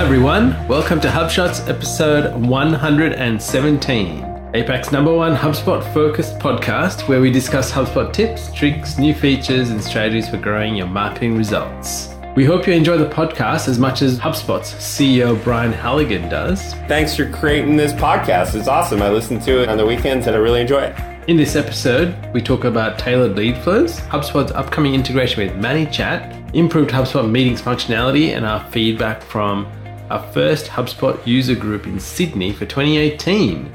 everyone. Welcome to HubShots episode 117, APAC's #1 HubSpot-focused podcast where we discuss HubSpot tips, tricks, new features, and strategies for growing your marketing results. We hope you enjoy the podcast as much as HubSpot's CEO Brian Halligan does. Thanks for creating this podcast. It's awesome. I listen to it on the weekends and I really enjoy it. In this episode, we talk about tailored lead flows, HubSpot's upcoming integration with ManyChat, improved HubSpot Meetings functionality, and our feedback from our first HubSpot User Group in Sydney for 2018.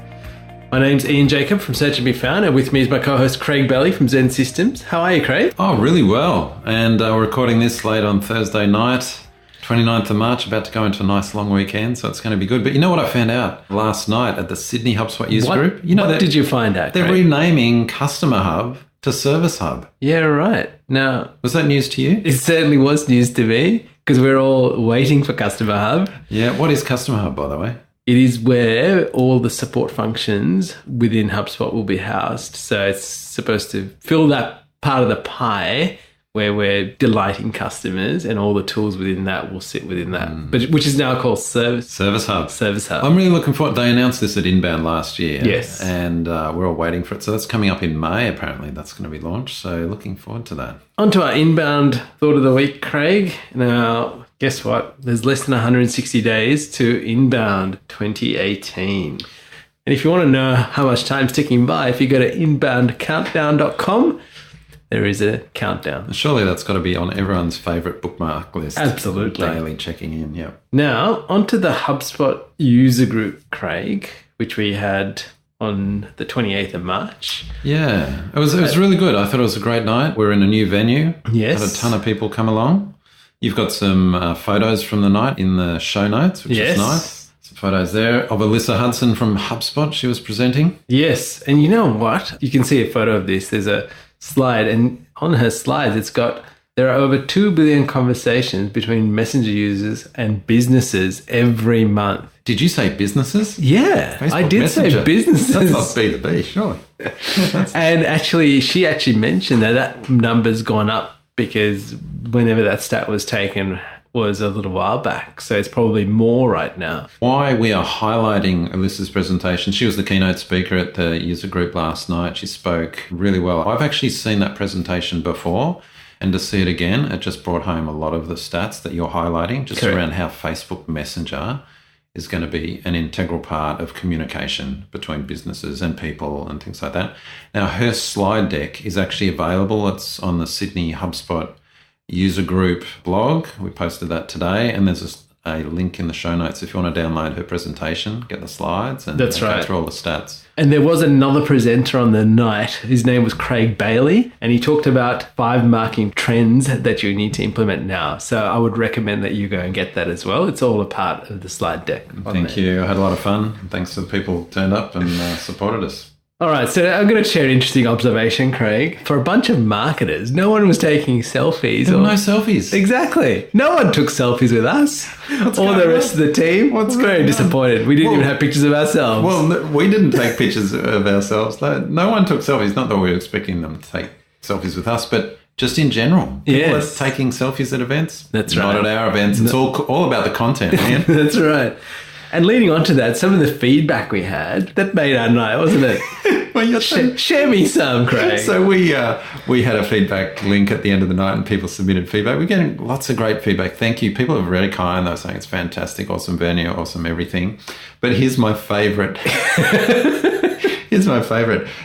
My name's Ian Jacob from Search and Be Found, and with me is my co-host Craig Bailey from Zen Systems. How are you, Craig? Oh, really well. And we're recording this late on Thursday night, 29th of March, about to go into a nice long weekend, so it's going to be good. But you know what I found out last night at the Sydney HubSpot User Group? You know what did you find out, They're Craig? renaming Customer Hub to Service Hub. Yeah, right. Now, was that news to you? It certainly was news to me because we're all waiting for Customer Hub. Yeah, what is Customer Hub, by the way? It is where all the support functions within HubSpot will be housed. So it's supposed to fill that part of the pie where we're delighting customers, and all the tools within that will sit within that, but which is now called Service Hub. Service Hub. I'm really looking forward. They announced this at Inbound last year. Yes. And we're all waiting for it. So that's coming up in May, apparently. That's going to be launched. So looking forward to that. On to our Inbound Thought of the Week, Craig. Now, guess what? There's less than 160 days to Inbound 2018. And if you want to know how much time's ticking by, if you go to inboundcountdown.com, there is a countdown. Surely that's got to be on everyone's favourite bookmark list. Absolutely. Daily checking in, yeah. Now, onto the HubSpot User Group, Craig, which we had on the 28th of March. Yeah, it was really good. I thought it was a great night. We're in a new venue. Yes. Had a ton of people come along. You've got some photos from the night in the show notes, which is nice. Some photos there of Alyssa Hudson from HubSpot. She was presenting. Yes, and you know what? You can see a photo of this. There's a slide, and on her slides there are over 2 billion conversations between Messenger users and businesses every month. Did you say businesses? Yeah, Facebook I did Messenger. say businesses. That's not B2B, surely. And she actually mentioned that number's gone up because whenever that stat was taken was a little while back. So it's probably more right now. Why we are highlighting Alyssa's presentation, she was the keynote speaker at the user group last night. She spoke really well. I've actually seen that presentation before, and to see it again, it just brought home a lot of the stats that you're highlighting, just Correct. around how Facebook Messenger is going to be an integral part of communication between businesses and people and things like that. Now, her slide deck is actually available. It's on the Sydney HubSpot User Group blog. We posted that today, and there's a link in the show notes if you want to download her presentation, get the slides, and That's go right. through all the stats. And there was another presenter on the night. His name was Craig Bailey, and he talked about 5 marketing trends that you need to implement now. So I would recommend that you go and get that as well. It's all a part of the slide deck. Thank you. I had a lot of fun. Thanks to the people who turned up and supported us. All right, so I'm going to share an interesting observation, Craig. For a bunch of marketers, no one was taking selfies. There were no selfies. Exactly. No one took selfies with us or the rest of the team. What's Very going on? disappointed. We didn't even have pictures of ourselves. Well, we didn't take pictures of ourselves. No one took selfies. Not that we were expecting them to take selfies with us, but just in general. People are taking selfies at events. That's right. Not at our events. It's all about the content, man. That's right. And leading on to that, some of the feedback we had, that made our night, wasn't it? Well, share me some, Craig. So we had a feedback link at the end of the night and people submitted feedback. We're getting lots of great feedback. Thank you. People are really kind. They were saying it's fantastic, awesome venue, awesome everything. But here's my favourite.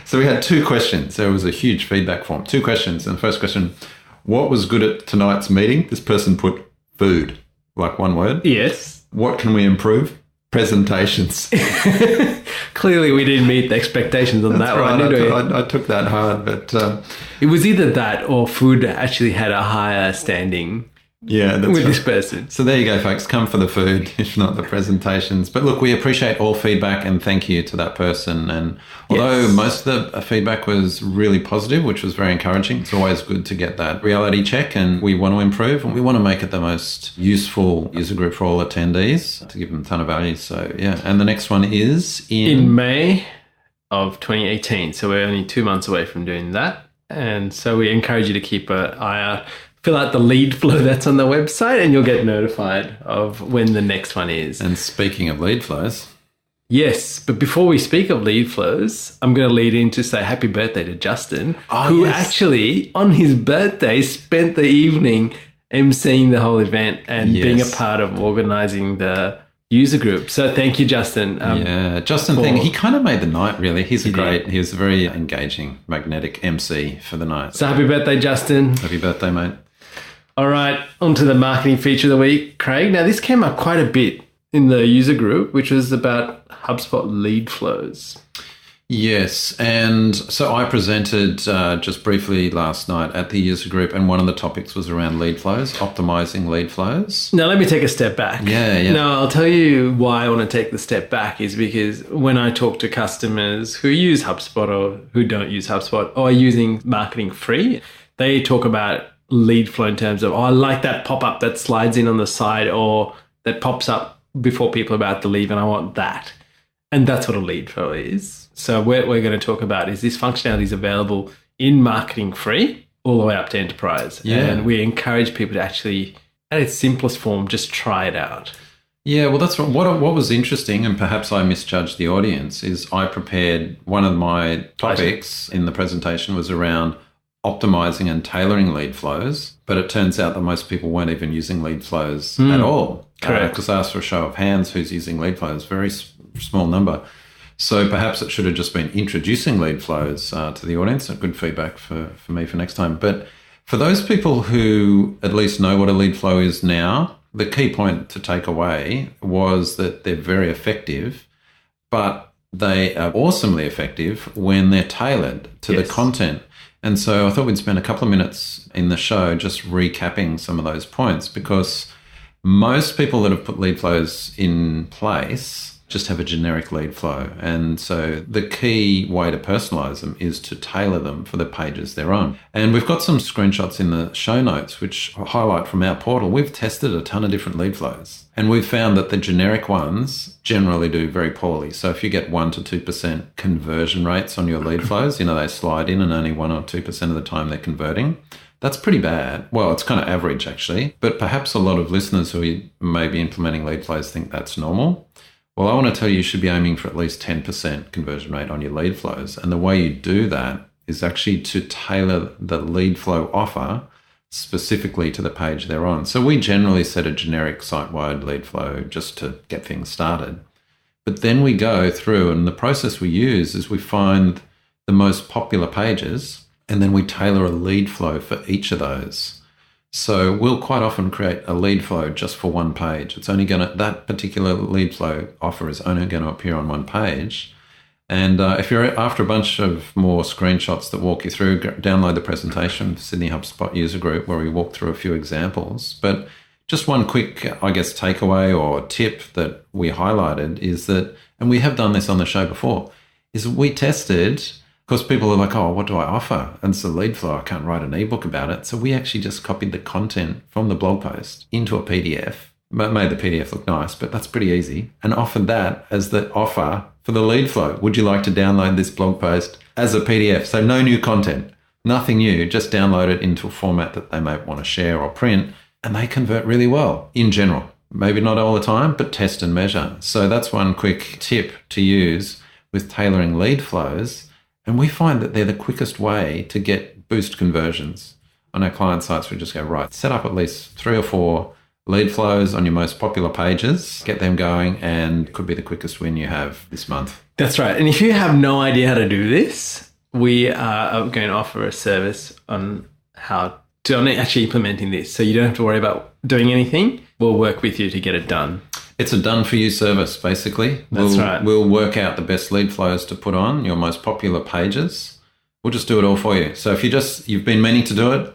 So we had 2 questions. There was a huge feedback form. 2 questions. And the first question, what was good at tonight's meeting? This person put food, like one word. Yes. What can we improve? Presentations. Clearly, we didn't meet the expectations on that one, did we? I took that hard, but it was either that or food actually had a higher standing yeah, that's with right. this person. So there you go, folks. Come for the food, if not the presentations. But look, we appreciate all feedback and thank you to that person. And although most of the feedback was really positive, which was very encouraging, it's always good to get that reality check, and we want to improve and we want to make it the most useful user group for all attendees to give them a ton of value. So yeah, and the next one is in May of 2018. So we're only 2 months away from doing that. And so we encourage you to keep an eye out fill out the lead flow that's on the website and you'll get notified of when the next one is. And speaking of lead flows. Yes, but before we speak of lead flows, I'm going to lead in to say happy birthday to Justin, who actually, on his birthday, spent the evening emceeing the whole event and being a part of organising the user group. So thank you, Justin. Justin, he kind of made the night, really. He was a very engaging, magnetic MC for the night. So happy birthday, Justin. Happy birthday, mate. All right, on to the marketing feature of the week, Craig. Now, this came up quite a bit in the user group, which was about HubSpot lead flows. Yes, and so I presented just briefly last night at the user group, and one of the topics was around lead flows, optimizing lead flows. Now, let me take a step back. Yeah. Now, I'll tell you why I want to take the step back is because when I talk to customers who use HubSpot or who don't use HubSpot or are using marketing free, they talk about lead flow in terms of, I like that pop-up that slides in on the side or that pops up before people are about to leave, and I want that. And that's what a lead flow is. So what we're going to talk about is this functionality is available in marketing free all the way up to enterprise. Yeah. And we encourage people to actually, at its simplest form, just try it out. Yeah, well, that's what was interesting, and perhaps I misjudged the audience, is I prepared one of my topics in the presentation was around optimizing and tailoring lead flows, but it turns out that most people weren't even using lead flows at all. Correct. Because I asked for a show of hands who's using lead flows, very small number. So perhaps it should have just been introducing lead flows to the audience. Good feedback for me for next time. But for those people who at least know what a lead flow is now, the key point to take away was that they're very effective, but they are awesomely effective when they're tailored to the content. And so I thought we'd spend a couple of minutes in the show just recapping some of those points, because most people that have put lead flows in place just have a generic lead flow. And so the key way to personalize them is to tailor them for the pages they're on. And we've got some screenshots in the show notes which highlight from our portal. We've tested a ton of different lead flows, and we've found that the generic ones generally do very poorly. So if you get 1 to 2% conversion rates on your lead flows, they slide in and only 1 or 2% of the time they're converting. That's pretty bad. Well, it's kind of average actually, but perhaps a lot of listeners who may be implementing lead flows think that's normal. Well, I want to tell you should be aiming for at least 10% conversion rate on your lead flows. And the way you do that is actually to tailor the lead flow offer specifically to the page they're on. So we generally set a generic site-wide lead flow just to get things started. But then we go through, and the process we use is we find the most popular pages, and then we tailor a lead flow for each of those. So we'll quite often create a lead flow just for one page. It's only that particular lead flow offer is only going to appear on one page. And if you're after a bunch of more screenshots that walk you through, download the presentation, Sydney HubSpot User Group, where we walk through a few examples. But just one quick, takeaway or tip that we highlighted is that, and we have done this on the show before, is we tested, because people are like, oh, what do I offer? And it's a lead flow. I can't write an ebook about it. So we actually just copied the content from the blog post into a PDF, made the PDF look nice, but that's pretty easy, and offered that as the offer for the lead flow. Would you like to download this blog post as a PDF? So no new content, nothing new, just download it into a format that they might want to share or print, and they convert really well in general. Maybe not all the time, but test and measure. So that's one quick tip to use with tailoring lead flows. And we find that they're the quickest way to boost conversions. On our client sites, we just go, right, set up at least 3 or 4 lead flows on your most popular pages, get them going, and could be the quickest win you have this month. That's right. And if you have no idea how to do this, we are going to offer a service on how to actually implementing this. So you don't have to worry about doing anything. We'll work with you to get it done. It's a done-for-you service, basically. That's right. We'll work out the best lead flows to put on your most popular pages. We'll just do it all for you. So if you've been meaning to do it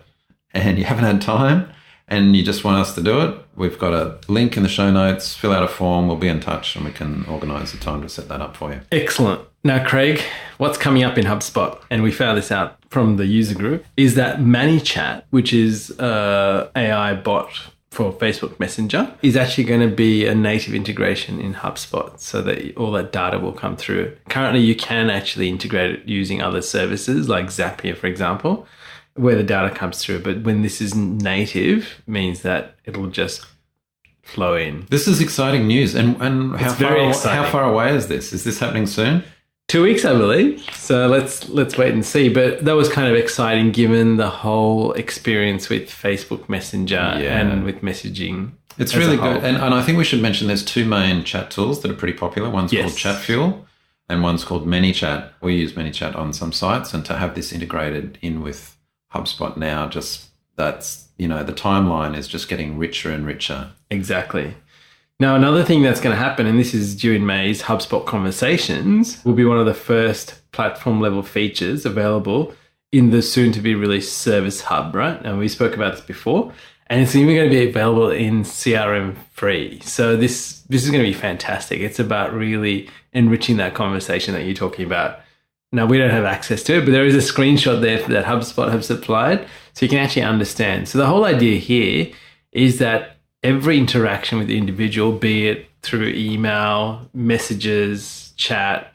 and you haven't had time and you just want us to do it, we've got a link in the show notes. Fill out a form. We'll be in touch and we can organise the time to set that up for you. Excellent. Now, Craig, what's coming up in HubSpot, and we found this out from the user group, is that ManyChat, which is an AI bot for Facebook Messenger, is actually going to be a native integration in HubSpot so that all that data will come through. Currently, you can actually integrate it using other services like Zapier, for example. where the data comes through. But when this is native, it means that it'll just flow in. This is exciting news. And how far away is this? Is this happening soon? 2 weeks, I believe. So let's wait and see. But that was kind of exciting given the whole experience with Facebook Messenger and with messaging. It's really good. And I think we should mention there's two main chat tools that are pretty popular. One's called Chat Fuel and one's called ManyChat. We use ManyChat on some sites, and to have this integrated in with HubSpot now, the timeline is just getting richer and richer. Exactly. Now, another thing that's going to happen, and this is due in May's HubSpot Conversations, will be one of the first platform-level features available in the soon-to-be-released Service Hub, right? And we spoke about this before. And it's even going to be available in CRM free. So this is going to be fantastic. It's about really enriching that conversation that you're talking about. Now, we don't have access to it, but there is a screenshot there that HubSpot have supplied, so you can actually understand. So the whole idea here is that every interaction with the individual, be it through email, messages, chat,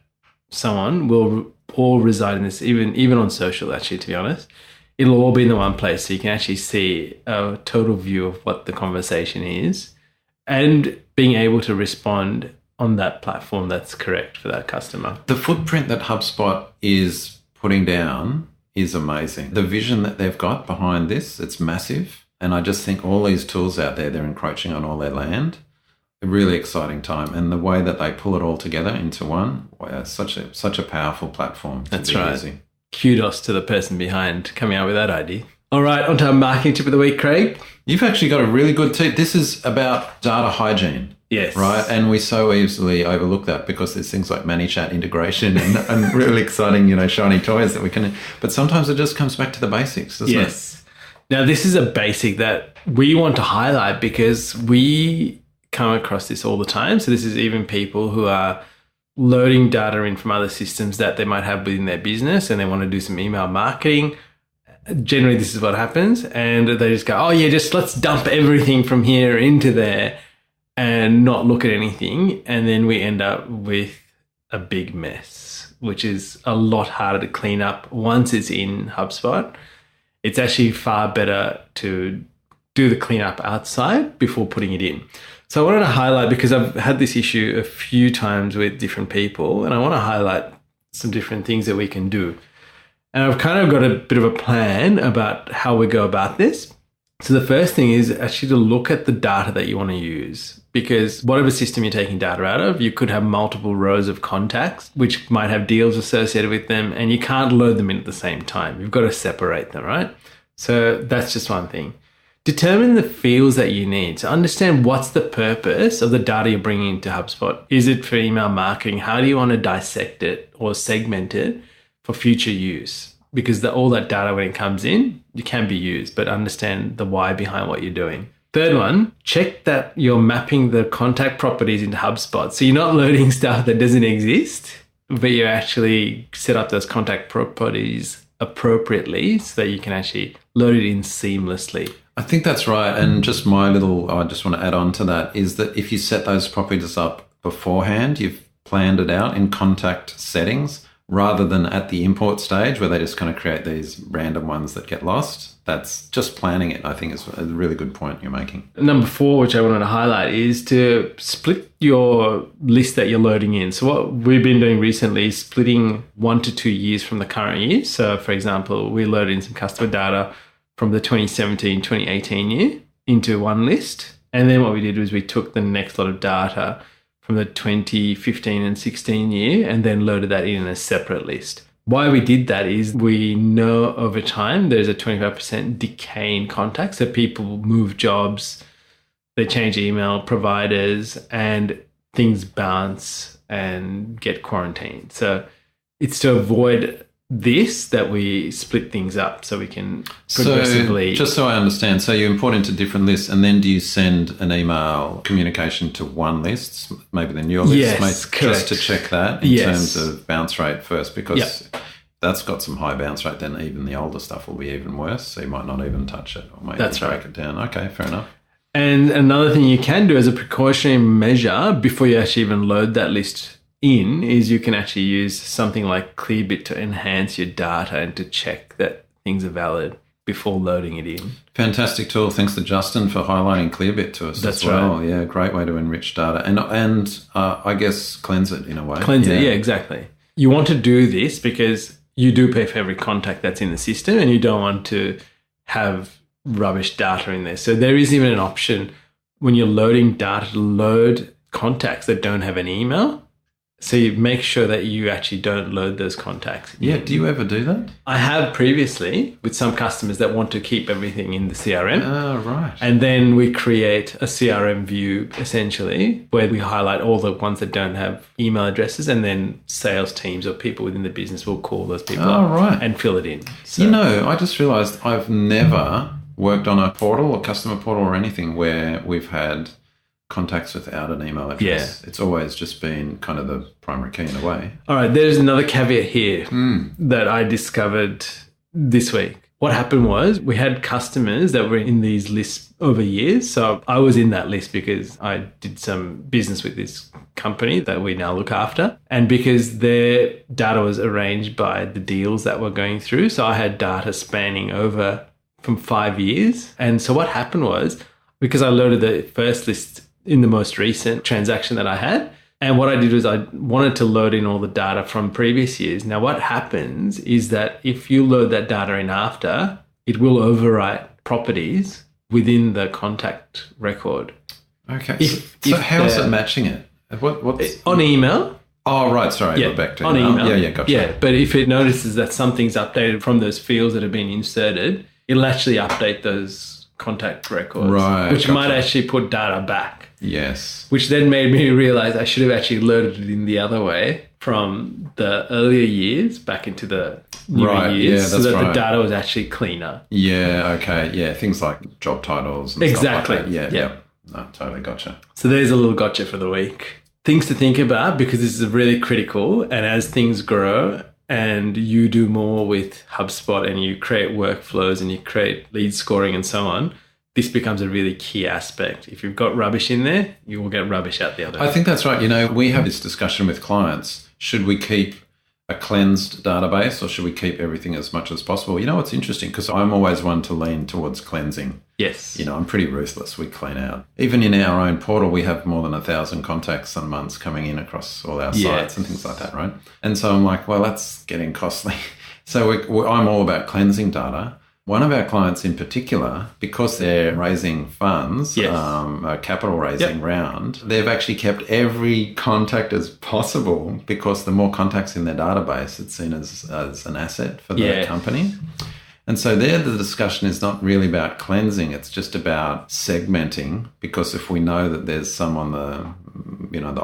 so on, will all reside in this, even on social, actually, to be honest. It'll all be in the one place, so you can actually see a total view of what the conversation is and being able to respond on that platform that's correct for that customer. The footprint that HubSpot is putting down is amazing. The vision that they've got behind this, it's massive. And I just think all these tools out there, they're encroaching on all their land. A really exciting time. And the way that they pull it all together into one, such a powerful platform. That's right. Using. Kudos to the person behind coming up with that idea. All right, on to our marketing tip of the week, Craig. You've actually got a really good tip. This is about data hygiene. Yes. Right? And we so easily overlook that because there's things like ManyChat integration and really exciting, shiny toys that we can... But sometimes it just comes back to the basics, doesn't it? Yes. Now, this is a basic that we want to highlight because we come across this all the time. So this is even people who are loading data in from other systems that they might have within their business and they want to do some email marketing. Generally, this is what happens. And they just go, let's dump everything from here into there and not look at anything. And then we end up with a big mess, which is a lot harder to clean up once it's in HubSpot. It's actually far better to do the cleanup outside before putting it in. So I wanted to highlight, because I've had this issue a few times with different people, and I want to highlight some different things that we can do. And I've kind of got a bit of a plan about how we go about this. So the first thing is actually to look at the data that you want to use, because whatever system you're taking data out of, you could have multiple rows of contacts, which might have deals associated with them, and you can't load them in at the same time. You've got to separate them, right? So that's just one thing. Determine the fields that you need. So understand what's the purpose of the data you're bringing into HubSpot. Is it for email marketing? How do you want to dissect it or segment it for future use? Because all that data, when it comes in, it can be used, but understand the why behind what you're doing. Third one, check that you're mapping the contact properties into HubSpot. So you're not loading stuff that doesn't exist, but you actually set up those contact properties appropriately so that you can actually load it in seamlessly. I think that's right. And I just want to add on to that is that if you set those properties up beforehand, you've planned it out in contact settings rather than at the import stage where they just kind of create these random ones that get lost. That's just planning it, I think, is a really good point you're making. Number 4, which I wanted to highlight, is to split your list that you're loading in. So what we've been doing recently is splitting 1 to 2 years from the current year. So, for example, we loaded in some customer data from the 2017-2018 year into one list. And then what we did was we took the next lot of data from the 2015 and 16 year and then loaded that in a separate list. Why we did that is we know over time there's a 25% decay in contacts. So people move jobs, they change email providers, and things bounce and get quarantined. So it's to avoid this that we split things up so we can progressively... So, just so I understand, so you import into different lists and then do you send an email communication to one list, maybe then your list? Yes, correct. Just to check that in terms of bounce rate first, because that's got some high bounce rate, then even the older stuff will be even worse, so you might not even touch it or maybe break it down. Okay, fair enough. And another thing you can do as a precautionary measure before you actually even load that list in is you can actually use something like Clearbit to enhance your data and to check that things are valid. before loading it in. Fantastic tool. Thanks to Justin for highlighting Clearbit to us. That's as well. right. Yeah, great way to enrich data and I guess cleanse it in a way. Cleanse it, yeah, exactly. You want to do this because you do pay for every contact that's in the system and you don't want to have rubbish data in there. So there is even an option when you're loading data to load contacts that don't have an email. So you make sure that you actually don't load those contacts. Yeah, do you ever do that? I have previously with some customers that want to keep everything in the CRM. Oh, right. And then we create a CRM view essentially where we highlight all the ones that don't have email addresses, and then sales teams or people within the business will call those people up and fill it in. So, you know, I just realized I've never worked on a portal or customer portal or anything where we've had contacts without an email address. Yeah. It's always just been kind of the primary key in a way. All right, there's another caveat here that I discovered this week. What happened was we had customers that were in these lists over years. So I was in that list because I did some business with this company that we now look after. And because their data was arranged by the deals that were going through. So I had data spanning over from 5 years. And so what happened was, because I loaded the first list in the most recent transaction that I had. And what I did was I wanted to load in all the data from previous years. Now, what happens is that if you load that data in after, it will overwrite properties within the contact record. Okay. So how is it matching it? What's on email? Oh, right. Sorry. Yeah, We're back to on email. Yeah, gotcha. Yeah, but if it notices that something's updated from those fields that have been inserted, it'll actually update those contact records, right, which might actually put data back. Yes. Which then made me realize I should have actually loaded it in the other way from the earlier years back into the newer years, so that the data was actually cleaner. Yeah, okay. Yeah, things like job titles and exactly. Stuff like that. Yeah. No, totally gotcha. So there's a little gotcha for the week. Things to think about, because this is really critical, and as things grow and you do more with HubSpot and you create workflows and you create lead scoring and so on, this becomes a really key aspect. If you've got rubbish in there, you will get rubbish out the other. I think that's right. You know, we have this discussion with clients. Should we keep a cleansed database or should we keep everything as much as possible? You know, it's interesting because I'm always one to lean towards cleansing. Yes. You know, I'm pretty ruthless. We clean out. Even in our own portal, we have more than 1,000 contacts and months coming in across all our sites and things like that, right? And so I'm like, well, that's getting costly. So I'm all about cleansing data. One of our clients in particular, because they're raising funds, a capital raising round, they've actually kept every contact as possible because the more contacts in their database, it's seen as an asset for the company. And so there, the discussion is not really about cleansing. It's just about segmenting, because if we know that there's some on the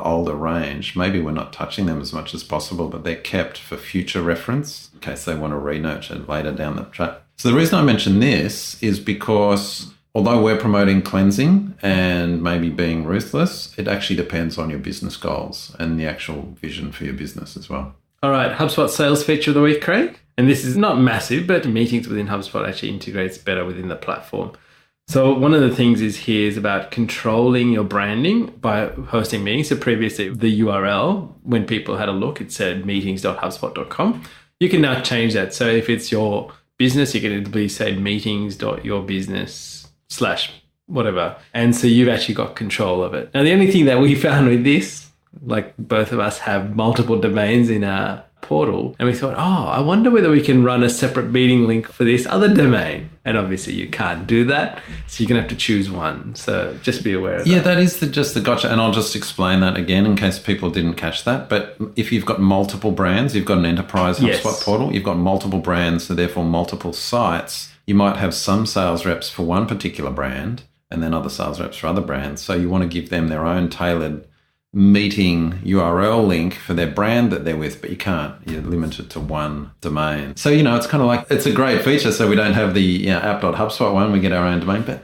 older range, maybe we're not touching them as much as possible, but they're kept for future reference in case they want to re-nurture later down the track. So the reason I mention this is because although we're promoting cleansing and maybe being ruthless, it actually depends on your business goals and the actual vision for your business as well. All right, HubSpot sales feature of the week, Craig. And this is not massive, but meetings within HubSpot actually integrates better within the platform. So one of the things is about controlling your branding by hosting meetings. So previously, the URL, when people had a look, it said meetings.hubspot.com. You can now change that. So if it's your business, you can say meetings.yourbusiness/ whatever. And so you've actually got control of it. Now, the only thing that we found with this, like both of us have multiple domains in our portal, and we thought, I wonder whether we can run a separate meeting link for this other domain. And obviously you can't do that. So you're going to have to choose one. So just be aware of that. Yeah, that is just the gotcha. And I'll just explain that again in case people didn't catch that. But if you've got multiple brands, you've got an enterprise HubSpot portal, you've got multiple brands, so therefore multiple sites, you might have some sales reps for one particular brand and then other sales reps for other brands. So you want to give them their own tailored meeting URL link for their brand that they're with, but you can't. You're limited to one domain. So, it's kind of like, it's a great feature. So we don't have the app.hubspot one, we get our own domain, but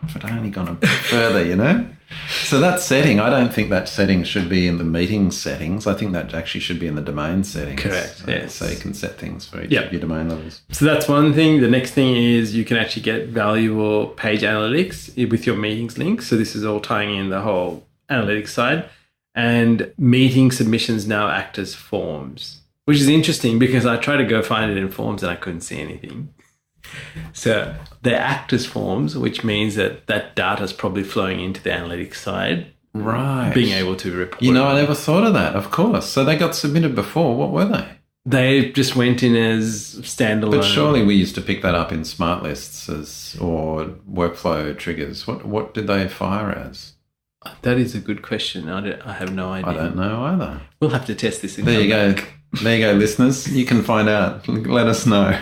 if it only gone a bit further, So that setting, I don't think that setting should be in the meeting settings. I think that actually should be in the domain settings. Correct, yes. So you can set things for each of your domain levels. So that's one thing. The next thing is you can actually get valuable page analytics with your meetings link. So this is all tying in the whole analytics side, and meeting submissions now act as forms, which is interesting because I tried to go find it in forms and I couldn't see anything. So they act as forms, which means that data is probably flowing into the analytics side. Right. Being able to report. I never thought of that, of course. So they got submitted before. What were they? They just went in as standalone. But surely we used to pick that up in smart lists or workflow triggers. What did they fire as? That is a good question. I have no idea. I don't know either. We'll have to test this. There you go. There you go, listeners. You can find out. Let us know.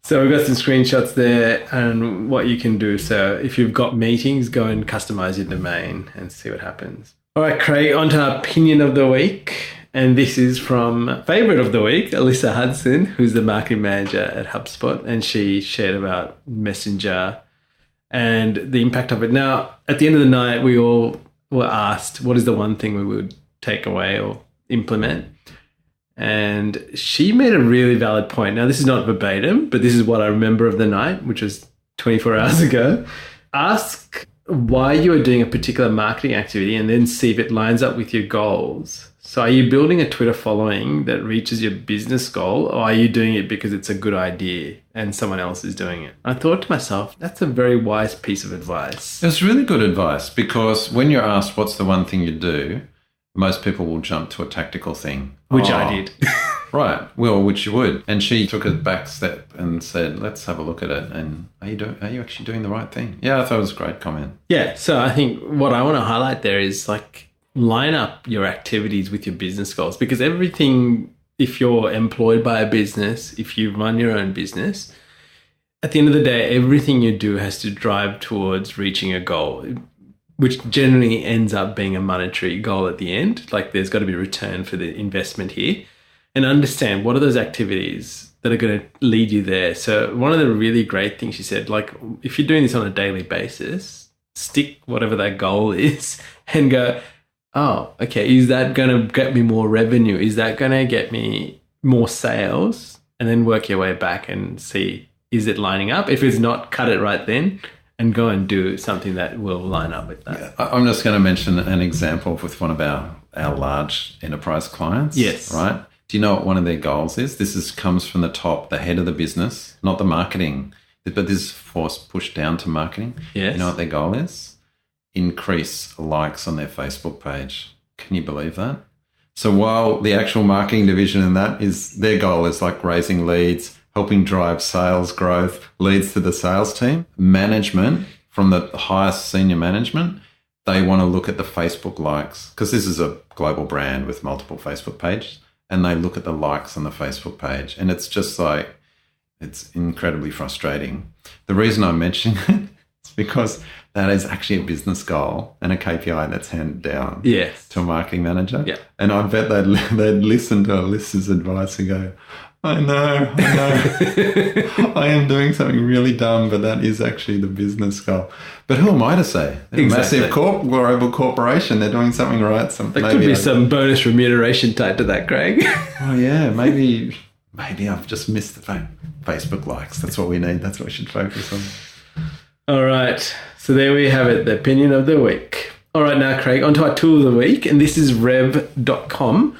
So we've got some screenshots there and what you can do. So if you've got meetings, go and customize your domain and see what happens. All right, Craig, on to our opinion of the week. And this is from favorite of the week, Alyssa Hudson, who's the marketing manager at HubSpot. And she shared about Messenger and the impact of it. Now, at the end of the night, we all were asked, what is the one thing we would take away or implement? And she made a really valid point. Now, this is not verbatim, but this is what I remember of the night, which was 24 hours ago. Ask why you are doing a particular marketing activity and then see if it lines up with your goals. So are you building a Twitter following that reaches your business goal, or are you doing it because it's a good idea and someone else is doing it? I thought to myself, that's a very wise piece of advice. It's really good advice, because when you're asked what's the one thing you do, most people will jump to a tactical thing. Which I did. Right. Well, which you would. And she took a back step and said, let's have a look at it. And are you actually doing the right thing? Yeah, I thought it was a great comment. Yeah. So I think what I want to highlight there is line up your activities with your business goals, because everything, if you're employed by a business, if you run your own business, at the end of the day, everything you do has to drive towards reaching a goal, which generally ends up being a monetary goal at the end. Like there's got to be a return for the investment here, and understand what are those activities that are going to lead you there. So one of the really great things she said, if you're doing this on a daily basis, stick whatever that goal is and go, oh, okay, is that going to get me more revenue? Is that going to get me more sales? And then work your way back and see, is it lining up? If it's not, cut it right then and go and do something that will line up with that. Yeah, I'm just going to mention an example with one of our large enterprise clients. Yes. Right? Do you know what one of their goals is? Comes from the top, the head of the business, not the marketing, but this is pushed down to marketing. Yes. You know what their goal is? Increase likes on their Facebook page. Can you believe that? So while the actual marketing division in that their goal is raising leads, helping drive sales growth, leads to the sales team, management from the highest senior management, they want to look at the Facebook likes, because this is a global brand with multiple Facebook pages, and they look at the likes on the Facebook page. And it's just it's incredibly frustrating. The reason I'm mentioning it is because that is actually a business goal and a KPI that's handed down to a marketing manager. Yeah. And I bet they'd listen to Alyssa's advice and go, I know. I am doing something really dumb, but that is actually the business goal. But who am I to say? They're exactly. A massive global corporation. They're doing something right. There could be some bonus remuneration tied to that, Craig. Oh, yeah. Maybe I've just missed the fact. Facebook likes. That's what we need. That's what we should focus on. All right. So there we have it, the opinion of the week. All right, now, Craig, on to our tool of the week, and this is rev.com.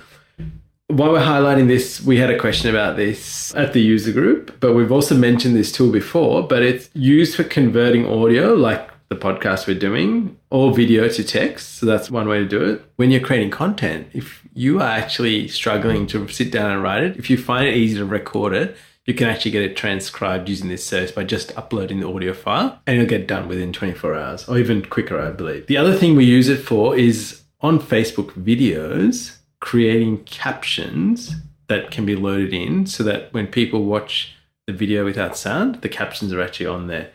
While we're highlighting this, we had a question about this at the user group, but we've also mentioned this tool before, but it's used for converting audio, like the podcast we're doing, or video to text. So that's one way to do it. When you're creating content, if you are actually struggling to sit down and write it, if you find it easy to record it, you can actually get it transcribed using this service by just uploading the audio file, and it'll get done within 24 hours or even quicker, I believe. The other thing we use it for is on Facebook videos, creating captions that can be loaded in so that when people watch the video without sound, the captions are actually on there.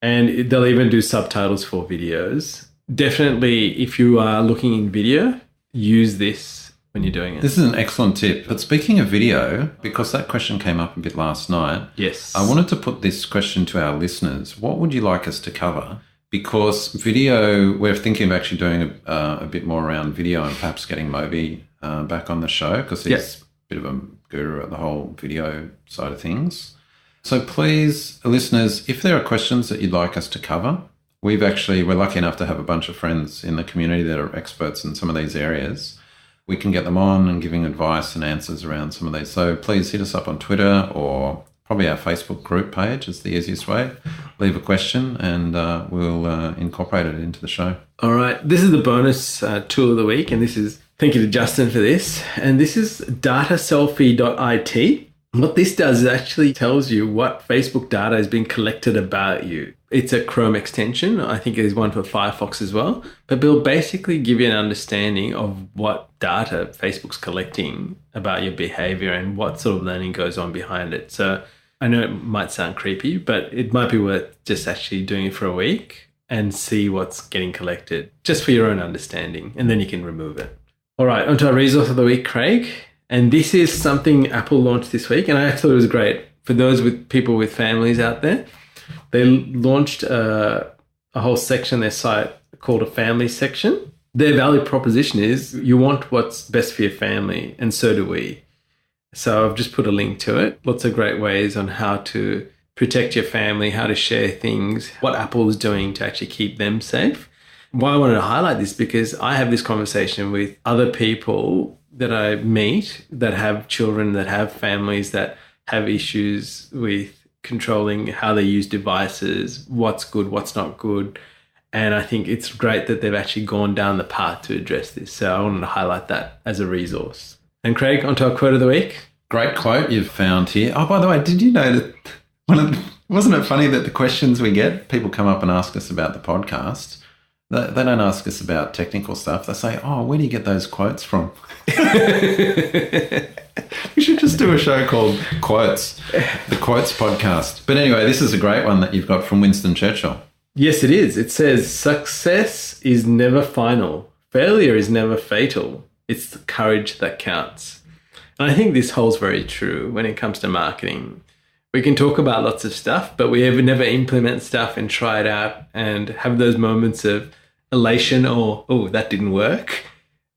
And they'll even do subtitles for videos. Definitely, if you are looking in video, use this when you're doing it. This is an excellent tip. But speaking of video, because that question came up a bit last night, yes, I wanted to put this question to our listeners. What would you like us to cover? Because video, we're thinking of actually doing a bit more around video and perhaps getting Moby back on the show, because he's a bit of a guru at the whole video side of things. So please, listeners, if there are questions that you'd like us to cover, we're lucky enough to have a bunch of friends in the community that are experts in some of these areas. We can get them on and giving advice and answers around some of these. So please hit us up on Twitter or probably our Facebook group page is the easiest way. Leave a question and we'll incorporate it into the show. All right. This is the bonus tool of the week. And thank you to Justin for this. And this is dataselfie.it. What this does is actually tells you what Facebook data has been collected about you. It's a Chrome extension. I think there's one for Firefox as well. But it'll basically give you an understanding of what data Facebook's collecting about your behavior and what sort of learning goes on behind it. So I know it might sound creepy, but it might be worth just actually doing it for a week and see what's getting collected just for your own understanding. And then you can remove it. All right, onto our resource of the week, Craig. And this is something Apple launched this week. And I thought it was great for those people with families out there. They launched a whole section on their site called a family section. Their value proposition is you want what's best for your family, and so do we. So I've just put a link to it. Lots of great ways on how to protect your family, how to share things, what Apple is doing to actually keep them safe. Why I wanted to highlight this because I have this conversation with other people that I meet that have children, that have families that have issues with controlling how they use devices, what's good, what's not good. And I think it's great that they've actually gone down the path to address this. So I wanted to highlight that as a resource. And Craig, onto our quote of the week. Great quote you've found here. Oh, by the way, did you know that wasn't it funny that the questions we get, people come up and ask us about the podcast. They don't ask us about technical stuff. They say, oh, where do you get those quotes from? We should just do a show called Quotes, the Quotes Podcast. But anyway, this is a great one that you've got from Winston Churchill. Yes, it is. It says, success is never final. Failure is never fatal. It's the courage that counts. And I think this holds very true when it comes to marketing. We can talk about lots of stuff, but we never implement stuff and try it out and have those moments of elation or, oh, that didn't work.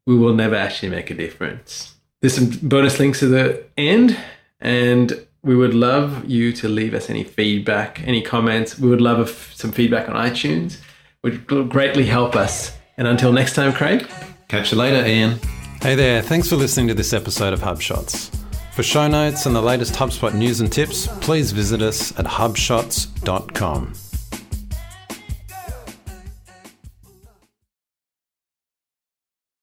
We will never actually make a difference. There's some bonus links at the end, and we would love you to leave us any feedback, any comments. We would love some feedback on iTunes, which will greatly help us. And until next time, Craig. Catch you later, Ian. Hey there, thanks for listening to this episode of HubShots. For show notes and the latest HubSpot news and tips, please visit us at HubShots.com.